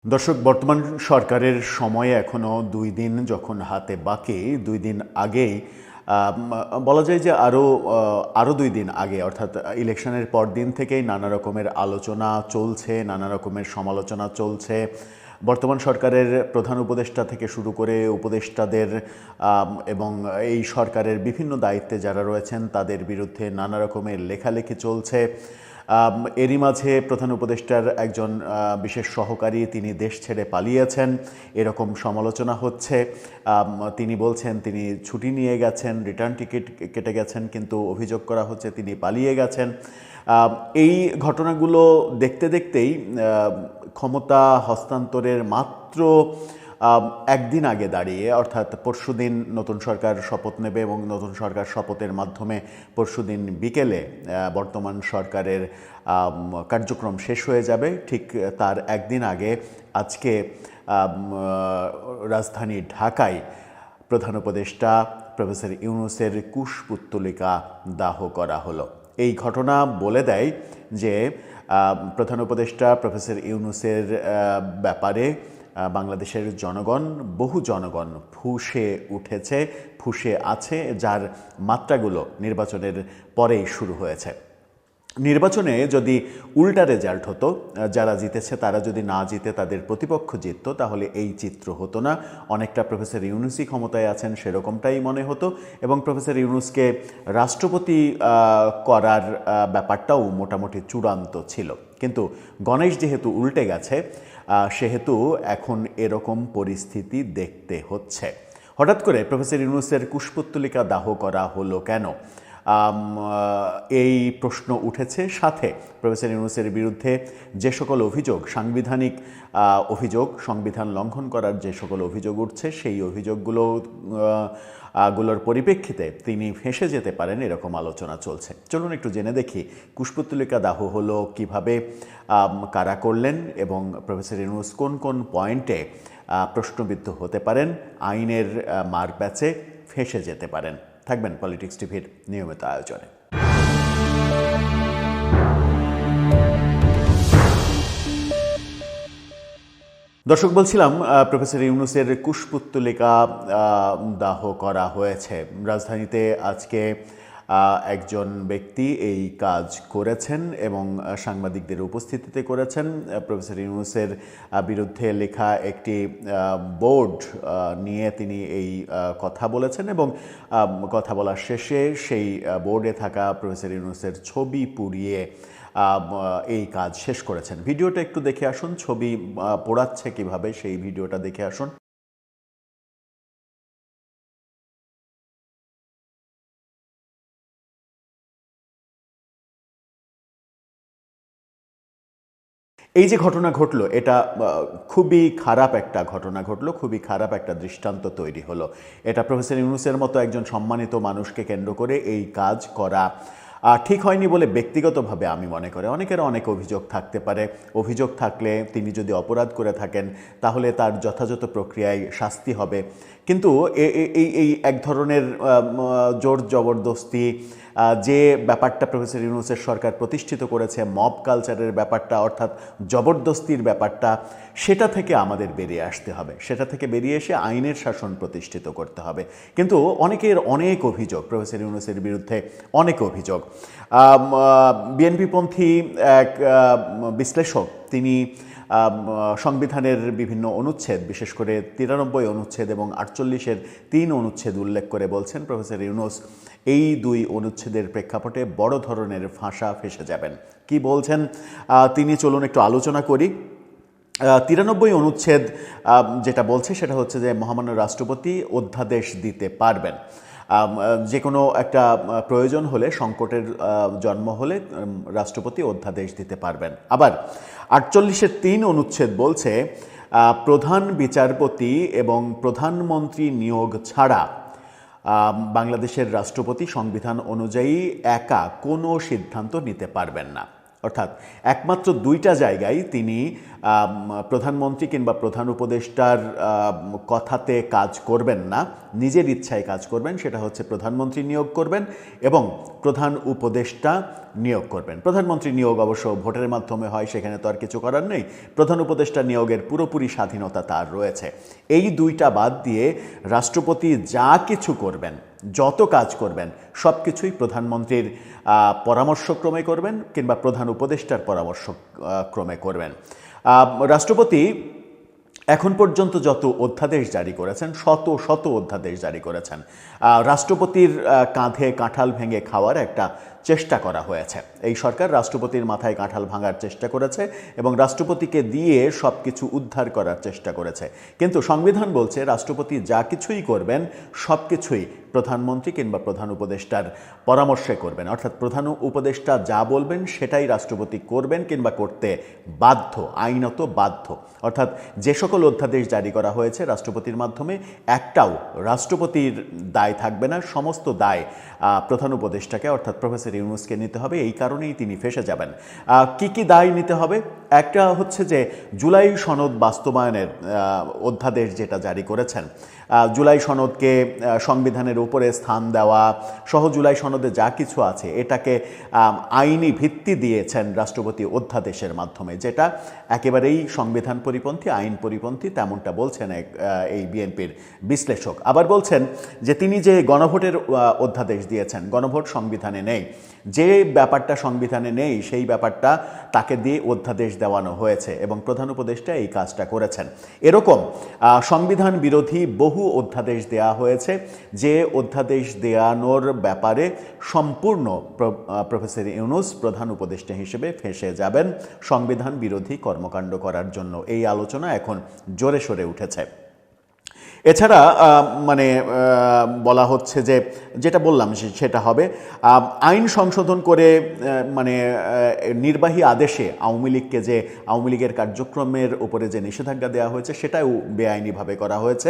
দর্শক, বর্তমান সরকারের সময়ে এখনও ২ দিন যখন হাতে বাকি, ২ দিন আগেই বলা যায় যে আরও ২ দিন আগে অর্থাৎ ইলেকশনের পরদিন থেকেই নানা রকমের আলোচনা চলছে, নানা রকমের সমালোচনা চলছে। বর্তমান সরকারের প্রধান উপদেষ্টা থেকে শুরু করে উপদেষ্টাদের এবং এই সরকারের বিভিন্ন দায়িত্বে যারা রয়েছেন তাদের বিরুদ্ধে নানা রকমের লেখালেখি চলছে। এরই মাঝে প্রধান উপদেষ্টার একজন বিশেষ সহকারী তিনি দেশ ছেড়ে পালিয়েছেন, এরকম সমালোচনা হচ্ছে। তিনি বলছেন তিনি ছুটি নিয়ে গেছেন, রিটার্ন টিকিট কেটে গেছেন, কিন্তু অভিযোগ করা হচ্ছে তিনি পালিয়ে গেছেন। এই ঘটনাগুলো দেখতে দেখতেই ক্ষমতা হস্তান্তরের মাত্র একদিন আগে দাঁড়িয়ে, অর্থাৎ পরশুদিন নতুন সরকার শপথ নেবে এবং নতুন সরকার শপথের মাধ্যমে পরশুদিন বিকেলে বর্তমান সরকারের কার্যক্রম শেষ হয়ে যাবে। ঠিক তার একদিন আগে আজকে রাজধানী ঢাকায় প্রধান উপদেষ্টা প্রফেসর ইউনূসের কুশপুত্তলিকা দাহ করা হলো। এই ঘটনা বলে দেয় যে প্রধান উপদেষ্টা প্রফেসর ইউনূসের ব্যাপারে বাংলাদেশের জনগণ, বহু জনগণ ফুঁসে উঠেছে, ফুঁসে আছে, যার মাত্রাগুলো নির্বাচনের পরেই শুরু হয়েছে। নির্বাচনে যদি উল্টা রেজাল্ট হতো, যারা জিতেছে তারা যদি না জিতে তাদের প্রতিপক্ষ জিতত, তাহলে এই চিত্র হতো না। অনেকটা প্রফেসর ইউনূসই ক্ষমতায় আছেন সেরকমটাই মনে হতো এবং প্রফেসর ইউনূসকে রাষ্ট্রপতি করার ব্যাপারটাও মোটামুটি চূড়ান্ত ছিল। কিন্তু গণেশ যেহেতু উল্টে গেছে, সেহেতু এখন এরকম পরিস্থিতি দেখতে হচ্ছে। হঠাৎ করে প্রফেসর ইউনূসের কুশপুত্তলিকা দাহ করা হলো কেন, এই প্রশ্ন উঠেছে। সাথে প্রফেসর ইউনূসের বিরুদ্ধে যে সকল অভিযোগ, সাংবিধানিক অভিযোগ, সংবিধান লঙ্ঘন করার যে সকল অভিযোগ উঠছে, সেই অভিযোগগুলোর পরিপ্রেক্ষিতে তিনি ফেঁসে যেতে পারেন, এরকম আলোচনা চলছে। চলুন একটু জেনে দেখি কুশপুত্তলিকা দাহ হলো কিভাবে, কারা করলেন এবং প্রফেসর ইউনূস কোন কোন পয়েন্টে প্রশ্নবিদ্ধ হতে পারেন, আইনের মারপ্যাচে ফেঁসে যেতে পারেন। থাকবেন পলিটিক্স টিভির নিয়মিত আয়োজনে। দর্শক, বলছিলাম প্রফেসর ইউনূসের কুশপুত্তলিকা দাহ করা হয়েছে। রাজধানীতে আজকে একজন ব্যক্তি এই কাজ করেছেন এবং সাংবাদিকদের উপস্থিতিতে করেছেন। প্রফেসর ইউনূসের বিরুদ্ধে লেখা একটি বোর্ড নিয়ে তিনি এই কথা বলেছেন এবং কথা বলার শেষে সেই বোর্ডে থাকা প্রফেসর ইউনূসের ছবি পুড়িয়ে এই কাজ শেষ করেছেন। ভিডিওটা একটু দেখে আসুন, ছবি পোড়াচ্ছে কিভাবে সেই ভিডিওটা দেখে আসুন। এই যে ঘটনা ঘটলো, এটা খুবই খারাপ একটা ঘটনা ঘটলো, খুবই খারাপ একটা দৃষ্টান্ত তৈরি হলো। এটা প্রফেসর ইউনূসের মতো একজন সম্মানিত মানুষকে কেন্দ্র করে এই কাজ করা ঠিক হয়নি বলে ব্যক্তিগতভাবে আমি মনে করি। অনেকের অনেক অভিযোগ থাকতে পারে, অভিযোগ থাকলে তিনি যদি অপরাধ করে থাকেন তাহলে তার যথাযথ প্রক্রিয়ায় শাস্তি হবে। কিন্তু এই এক ধরনের জোর জবরদস্তি যে ব্যাপারটা প্রফেসর ইউনূসের সরকার প্রতিষ্ঠিত করেছে, মব কালচারের ব্যাপারটা, অর্থাৎ জবরদস্তির ব্যাপারটা, সেটা থেকে আমাদের বেরিয়ে আসতে হবে। সেটা থেকে বেরিয়ে এসে আইনের শাসন প্রতিষ্ঠিত করতে হবে। কিন্তু অনেকের অনেক অভিযোগ, প্রফেসর ইউনূসের বিরুদ্ধে অনেক অভিযোগ। বিএনপিপন্থী এক বিশ্লেষক তিনি সংবিধানের বিভিন্ন অনুচ্ছেদ, বিশেষ করে 93 অনুচ্ছেদ এবং 48-এর 3 অনুচ্ছেদ উল্লেখ করে বলছেন প্রফেসর ইউনূস এই 2 অনুচ্ছেদের প্রেক্ষাপটে বড় ধরনের ফাঁসা ফেঁসে যাবেন। কি বলছেন তিনি, চলুন একটু আলোচনা করি। 93 অনুচ্ছেদ যেটা বলছে সেটা হচ্ছে যে মহামান্য রাষ্ট্রপতি অধ্যাদেশ দিতে পারবেন। যে কোনো একটা প্রয়োজন হলে, সংকটের জন্ম হলে রাষ্ট্রপতি অধ্যাদেশ দিতে পারবেন। আবার 48-এর 3 অনুচ্ছেদ বলছে প্রধান বিচারপতি এবং প্রধানমন্ত্রী নিয়োগ ছাড়া বাংলাদেশের রাষ্ট্রপতি সংবিধান অনুযায়ী একা কোনো সিদ্ধান্ত নিতে পারবেন না। অর্থাৎ একমাত্র দুইটা জায়গায় তিনি প্রধানমন্ত্রী কিংবা প্রধান উপদেষ্টার কথাতে কাজ করবেন না, নিজের ইচ্ছায় কাজ করবেন। সেটা হচ্ছে প্রধানমন্ত্রী নিয়োগ করবেন এবং প্রধান উপদেষ্টা নিয়োগ করবেন। প্রধানমন্ত্রী নিয়োগ অবশ্য ভোটের মাধ্যমে হয়, সেখানে তো আর কিছু করার নেই। প্রধান উপদেষ্টা নিয়োগের পুরোপুরি স্বাধীনতা তার রয়েছে। এই দুইটা বাদ দিয়ে রাষ্ট্রপতি যা কিছু করবেন, যত কাজ করবেন, সব কিছুই প্রধানমন্ত্রীর পরামর্শক্রমে করবেন কিংবা প্রধান উপদেষ্টার পরামর্শক্রমে করবেন। রাষ্ট্রপতি এখন পর্যন্ত যত অধ্যাদেশ জারি করেছেন, শত শত অধ্যাদেশ জারি করেছেন। রাষ্ট্রপতির কাঁধে কাঁঠাল ভেঙে খাওয়ার একটা চেষ্টা করা হয়েছে। এই সরকার রাষ্ট্রপতির মাথায় কাঁঠাল ভাঙার চেষ্টা করেছে এবং রাষ্ট্রপতিকে দিয়ে সব কিছু উদ্ধার করার চেষ্টা করেছে। কিন্তু সংবিধান বলছে রাষ্ট্রপতি যা কিছুই করবেন সব কিছুই প্রধানমন্ত্রী কিংবা প্রধান উপদেষ্টার পরামর্শে করবেন। অর্থাৎ প্রধান উপদেষ্টা যা বলবেন সেটাই রাষ্ট্রপতি করবেন কিংবা করতে বাধ্য, আইনত বাধ্য। অর্থাৎ যে সকল অধ্যাদেশ জারি করা হয়েছে রাষ্ট্রপতির মাধ্যমে, একটাও রাষ্ট্রপতির দায় থাকবে না, সমস্ত দায় প্রধান উপদেষ্টাকে অর্থাৎ প্রফেসর ইউনূসকে নিতে হবে। এই কারণেই তিনি ফেঁসে যাবেন। কি কি দায় নিতে হবে? একটা হচ্ছে যে জুলাই সনদ বাস্তবায়নের অধ্যাদেশ যেটা জারি করেছেন, জুলাই সনদকে সংবিধানের উপরে স্থান দেওয়া সহ জুলাই সনদে যা কিছু আছে এটাকে আইনি ভিত্তি দিয়েছেন রাষ্ট্রপতি অধ্যাদেশের মাধ্যমে, যেটা একেবারেই সংবিধান পরিপন্থী, আইন পরিপন্থী, তেমনটা বলছেন এই বিএনপির বিশ্লেষক। আবার বলছেন যে তিনি যে গণভোটের অধ্যাদেশ দিয়েছেন, গণভোট সংবিধানে নেই। যে ব্যাপারটা সংবিধানে নেই সেই ব্যাপারটা তাকে দিয়ে অধ্যাদেশ দেওয়ানো হয়েছে এবং প্রধান উপদেষ্টা এই কাজটা করেছেন। এরকম সংবিধান বিরোধী বহু অধ্যাদেশ দেয়া হয়েছে, যে অধ্যাদেশ দেওয়ানোর ব্যাপারে সম্পূর্ণ প্রফেসর ইউনূস প্রধান উপদেষ্টা হিসেবে ফেঁসে যাবেন সংবিধান বিরোধী কর্মকাণ্ড করার জন্য। এই আলোচনা এখন জোরে সোরে উঠেছে। এছাড়া মানে বলা হচ্ছে যে যেটা বললাম সেটা হবে আইন সংশোধন করে মানে নির্বাহী আদেশে আওয়ামী লীগকে যে আওয়ামী লীগের কার্যক্রমের উপরে যে নিষেধাজ্ঞা দেওয়া হয়েছে সেটাও বেআইনিভাবে করা হয়েছে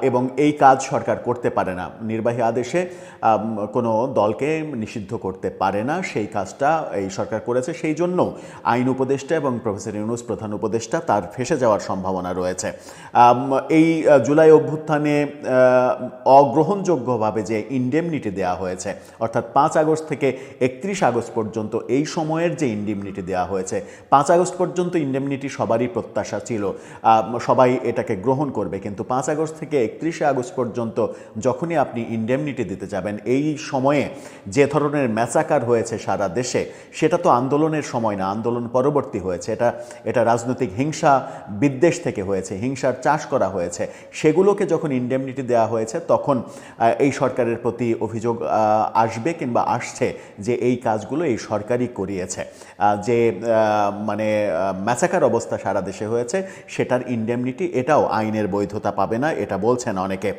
এবং এই কাজ সরকার করতে পারে না। নির্বাহী আদেশে কোনো দলকে নিষিদ্ধ করতে পারে না, সেই কাজটা এই সরকার করেছে। সেই জন্য আইন উপদেষ্টা এবং প্রফেসর ইউনূস প্রধান উপদেষ্টা তার ফেঁসে যাওয়ার সম্ভাবনা রয়েছে। এই জুলাই অভ্যুত্থানে অগ্রহণযোগ্যভাবে যে ইনডেমনিটি দেওয়া হয়েছে, অর্থাৎ 5 আগস্ট থেকে 31 আগস্ট পর্যন্ত এই সময়ের যে ইনডেমনিটি দেওয়া হয়েছে, 5 আগস্ট পর্যন্ত ইনডেমনিটি সবারই প্রত্যাশা ছিল, সবাই এটাকে গ্রহণ করবে। কিন্তু 5 আগস্ট থেকে 31 আগস্ট পর্যন্ত যখনই আপনি ইনডেমনিটি দিতে যাবেন, এই সময়ে যে ধরনের ম্যাচাকার হয়েছে সারা দেশে, সেটা তো আন্দোলনের সময় না, আন্দোলন পরবর্তী হয়েছে। এটা রাজনৈতিক হিংসা বিদ্বেষ থেকে হয়েছে, হিংসার চাষ করা হয়েছে। সেগুলোকে যখন ইনডেমনিটি দেওয়া হয়েছে তখন এই সরকারের প্রতি অভিযোগ আসবে কিংবা আসছে যে এই কাজগুলো এই সরকারই করিয়েছে। যে মানে ম্যাচাকার অবস্থা সারা দেশে হয়েছে সেটার ইনডেমনিটি এটাও আইনের বৈধতা পাবে না, এটা বলছেন অনেকে।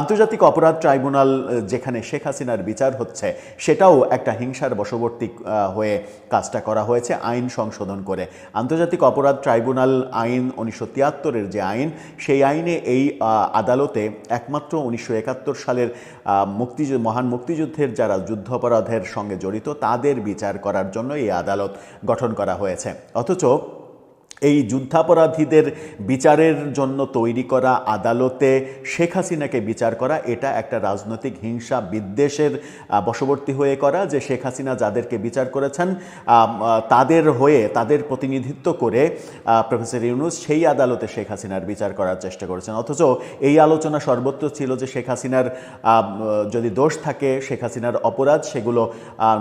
আন্তর্জাতিক অপরাধ ট্রাইব্যুনাল যেখানে শেখ হাসিনার বিচার হচ্ছে সেটাও একটা হিংসার বশবর্তী হয়ে কাজটা করা হয়েছে আইন সংশোধন করে। আন্তর্জাতিক অপরাধ ট্রাইব্যুনাল আইন 1973-এর যে আইন, সেই আইনে এই আদালতে একমাত্র 1971 সালের মহান মুক্তিযুদ্ধের যারা যুদ্ধাপরাধের সঙ্গে জড়িত তাদের বিচার করার জন্য এই আদালত গঠন করা হয়েছে। অথচ এই যুদ্ধাপরাধীদের বিচারের জন্য তৈরি করা আদালতে শেখ হাসিনাকে বিচার করা, এটা একটা রাজনৈতিক হিংসা বিদ্বেষের বশবর্তী হয়ে করা, যে শেখ হাসিনা যাদেরকে বিচার করেছেন তাদের হয়ে, তাদের প্রতিনিধিত্ব করে প্রফেসর ইউনূস সেই আদালতে শেখ হাসিনার বিচার করার চেষ্টা করেছেন। অথচ এই আলোচনা সর্বত্র ছিল যে শেখ হাসিনার যদি দোষ থাকে, শেখ হাসিনার অপরাধ, সেগুলো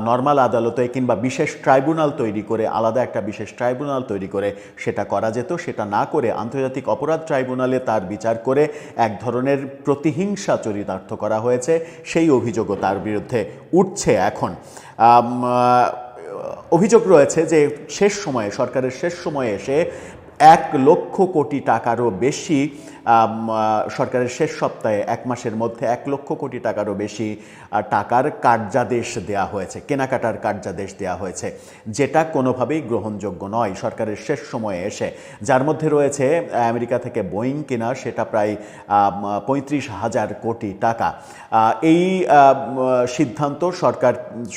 নর্মাল আদালতে কিংবা বিশেষ ট্রাইব্যুনাল তৈরি করে, আলাদা একটা বিশেষ ট্রাইব্যুনাল তৈরি করে সেটা করা যেত। সেটা না করে আন্তর্জাতিক অপরাধ ট্রাইব্যুনালে তার বিচার করে এক ধরনের প্রতিহিংসা চরিতার্থ করা হয়েছে। সেই অভিযোগও তার বিরুদ্ধে উঠছে এখন। অভিযোগ রয়েছে যে শেষ সময়ে, সরকারের শেষ সময়ে এসে 1,00,000 কোটি টাকারও বেশি সরকারের শেষ সপ্তাহে 1 মাসের মধ্যে 1,00,000 কোটি টাকারও বেশি টাকার কার্যাদেশ দেয়া হয়েছে, কেনাকাটার কার্যাদেশ দেয়া হয়েছে, যেটা কোনোভাবেই গ্রহণযোগ্য নয় সরকারের শেষ সময়ে এসে। যার মধ্যে রয়েছে আমেরিকা থেকে বোয়িং কেনা, সেটা প্রায় 35,000 কোটি টাকা। এই সিদ্ধান্ত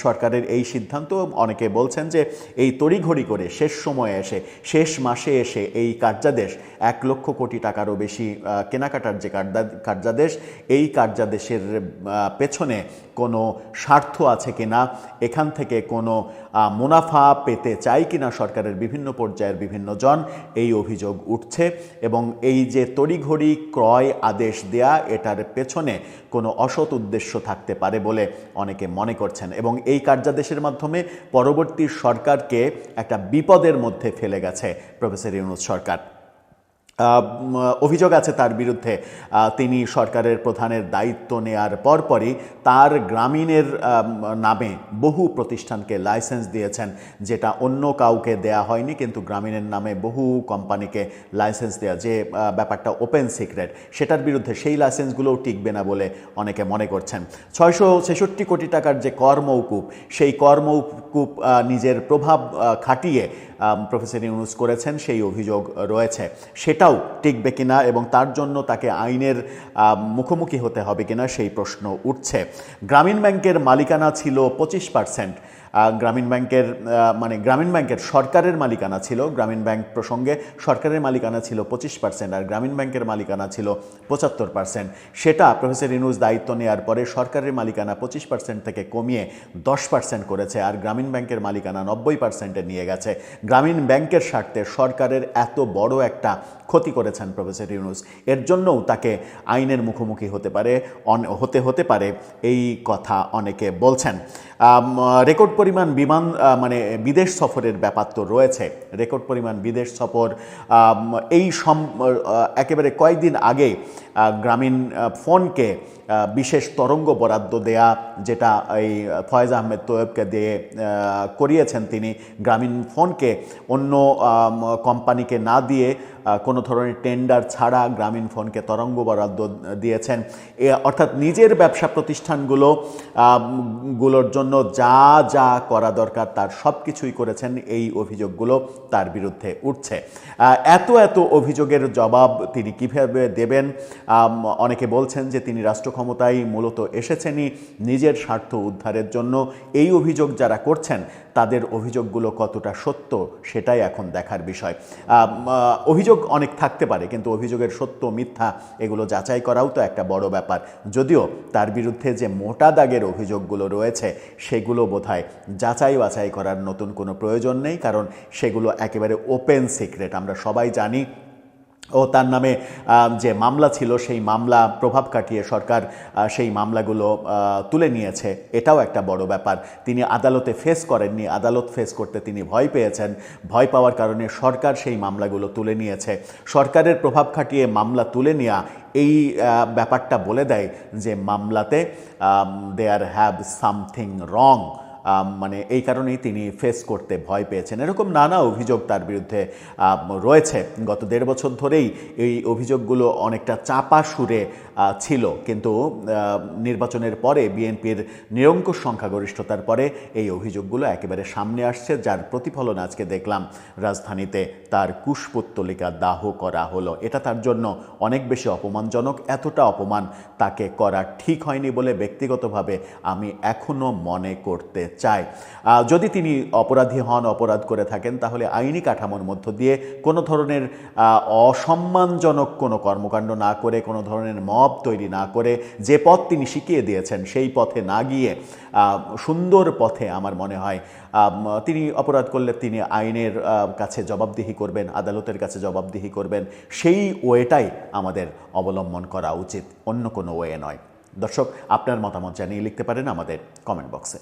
সরকারের এই সিদ্ধান্ত অনেকে বলছেন যে এই তড়িঘড়ি করে শেষ সময়ে এসে, শেষ মাসে এসে এই কার্যাদেশ 1,00,000 কোটি টাকারও বেশি কেনাকাটার যে কার্যাদেশ, এই কার্যাদেশের পেছনে কোনো স্বার্থ আছে কিনা, এখান থেকে কোনো মুনাফা পেতে চাই কিনা সরকারের বিভিন্ন পর্যায়ের বিভিন্ন জন, এই অভিযোগ উঠছে। এবং এই যে তড়িঘড়ি ক্রয় আদেশ দেয়া, এটার পেছনে কোনো অসৎ উদ্দেশ্য থাকতে পারে বলে অনেকে মনে করছেন, এবং এই কার্যাদেশের মাধ্যমে পরবর্তী সরকারকে একটা বিপদের মধ্যে ফেলে গেছে প্রফেসর ইউনূস সরকার। অভিযোগ আছে তার বিরুদ্ধে, তিনি সরকারের প্রধানের দায়িত্ব নেয়ার পরপরই তার গ্রামীণের নামে বহু প্রতিষ্ঠানকে লাইসেন্স দিয়েছেন, যেটা অন্য কাউকে দেয়া হয়নি, কিন্তু গ্রামীণের নামে বহু কোম্পানিকে লাইসেন্স দেয়া, যে ব্যাপারটা ওপেন সিক্রেট, সেটার বিরুদ্ধে সেই লাইসেন্সগুলোও টিকবে না বলে অনেকে মনে করছেন। 666 কোটি টাকার যে কর মওকুফ, সেই কর মওকুফ নিজের প্রভাব খাটিয়ে প্রফেসর ইউনূস করেছেন, সেই অভিযোগ রয়েছে। সেটাও টিকবে কিনা এবং তার জন্য তাকে আইনের মুখোমুখি হতে হবে কিনা সেই প্রশ্ন উঠছে। গ্রামীণ ব্যাংকের মালিকানা ছিল 25%। গ্রামীণ ব্যাংকের সরকারের মালিকানা ছিল, গ্রামীণ ব্যাংক প্রসঙ্গে সরকারের মালিকানা ছিল 25%, আর গ্রামীণ ব্যাংকের মালিকানা ছিল 75%। সেটা প্রফেসর ইউনূস দায়িত্ব নেওয়ার পরে সরকারের মালিকানা 25% থেকে কমিয়ে 10% করেছে, আর গ্রামীণ ব্যাংকের মালিকানা 90%-এ নিয়ে গেছে। গ্রামীণ ব্যাংকের স্বার্থে সরকারের এত বড় একটা ক্ষতি করেছেন প্রফেসর ইউনূস, এর জন্যও তাকে আইনের মুখোমুখি হতে পারে এই কথা অনেকে বলছেন। রেকর্ড পরিমাণ বিদেশ সফরের ব্যাপার তো রয়েছে, রেকর্ড পরিমাণ বিদেশ সফর। একেবারে কয়েকদিন আগে গ্রামীণ ফোনকে বিশেষ তরঙ্গ বরাদ্দ দেয়া, যেটা এই ফয়েজ আহমেদ তোয়েবকে দিয়ে করিয়েছেন তিনি, গ্রামীণ ফোনকে অন্য কোম্পানিকে না দিয়ে কোনো ধরনের টেন্ডার ছাড়া গ্রামীণ ফোনকে তরঙ্গ বরাদ্দ দিয়েছেন। অর্থাৎ নিজের ব্যবসা প্রতিষ্ঠানগুলোর জন্য যা যা করা দরকার তার সব কিছুই করেছেন, এই অভিযোগগুলো তার বিরুদ্ধে উঠছে। এত অভিযোগের জবাব তিনি কিভাবে দেবেন? অনেকে বলছেন যে তিনি রাষ্ট্র ক্ষমতায় মূলত এসেছেনই নিজের স্বার্থ উদ্ধারের জন্য। এই অভিযোগ যারা করছেন তাদের অভিযোগগুলো কতটা সত্য সেটাই এখন দেখার বিষয়। অভিযোগ অনেক থাকতে পারে, কিন্তু অভিযোগের সত্য মিথ্যা এগুলো যাচাই করাও তো একটা বড় ব্যাপার। যদিও তার বিরুদ্ধে যে মোটা দাগের অভিযোগগুলো রয়েছে সেগুলো বোধহয় যাচাই বাছাই করার নতুন কোনো প্রয়োজন নেই, কারণ সেগুলো একেবারে ওপেন সিক্রেট। আমরা সবাই জানি তার নামে যে মামলা ছিল সেই মামলা প্রভাব খাটিয়ে সরকার সেই মামলাগুলো তুলে নিয়েছে, এটাও একটা বড় ব্যাপার। তিনি আদালতে ফেস করেননি, আদালত ফেস করতে তিনি ভয় পেয়েছেন, ভয় পাওয়ার কারণে সরকার সেই মামলাগুলো তুলে নিয়েছে। সরকারের প্রভাব খাটিয়ে মামলা তুলে নেওয়া এই ব্যাপারটা বলে দেয় যে মামলাতে দেয়ার হ্যাভ সামথিং রং, এই কারণেই তিনি ফেস করতে ভয় পেয়েছেন। এরকম নানা অভিযোগ তার বিরুদ্ধে রয়েছে। গত 1.5 বছর ধরেই এই অভিযোগগুলো অনেকটা চাপা সুরে ছিল, কিন্তু নির্বাচনের পরে বিএনপির নিরঙ্কুশ সংখ্যাগরিষ্ঠতার পরে এই অভিযোগগুলো একেবারে সামনে আসছে, যার প্রতিফলন আজকে দেখলাম রাজধানীতে তার কুশপুত্তলিকা দাহ করা হলো। এটা তার জন্য অনেক বেশি অপমানজনক। এতটা অপমান তাকে করা ঠিক হয়নি বলে ব্যক্তিগতভাবে আমি এখনও মনে করতে চাই। যদি তিনি অপরাধী হন, অপরাধ করে থাকেন, তাহলে আইনি কাঠামোর মধ্য দিয়ে কোনো ধরনের অসম্মানজনক কোনো কর্মকাণ্ড না করে, কোনো ধরনের মব তৈরি না করে, যে পথ তিনি শিখিয়ে দিয়েছেন সেই পথে না গিয়ে সুন্দর পথে আমার মনে হয় তিনি অপরাধ করলে তিনি আইনের কাছে জবাবদিহি করবেন, আদালতের কাছে জবাবদিহি করবেন। সেই ওয়েটাই আমাদের অবলম্বন করা উচিত, অন্য কোনো ওয়ে নয়। দর্শক, আপনার মতামত জানিয়ে লিখতে পারেন আমাদের কমেন্ট বক্সে।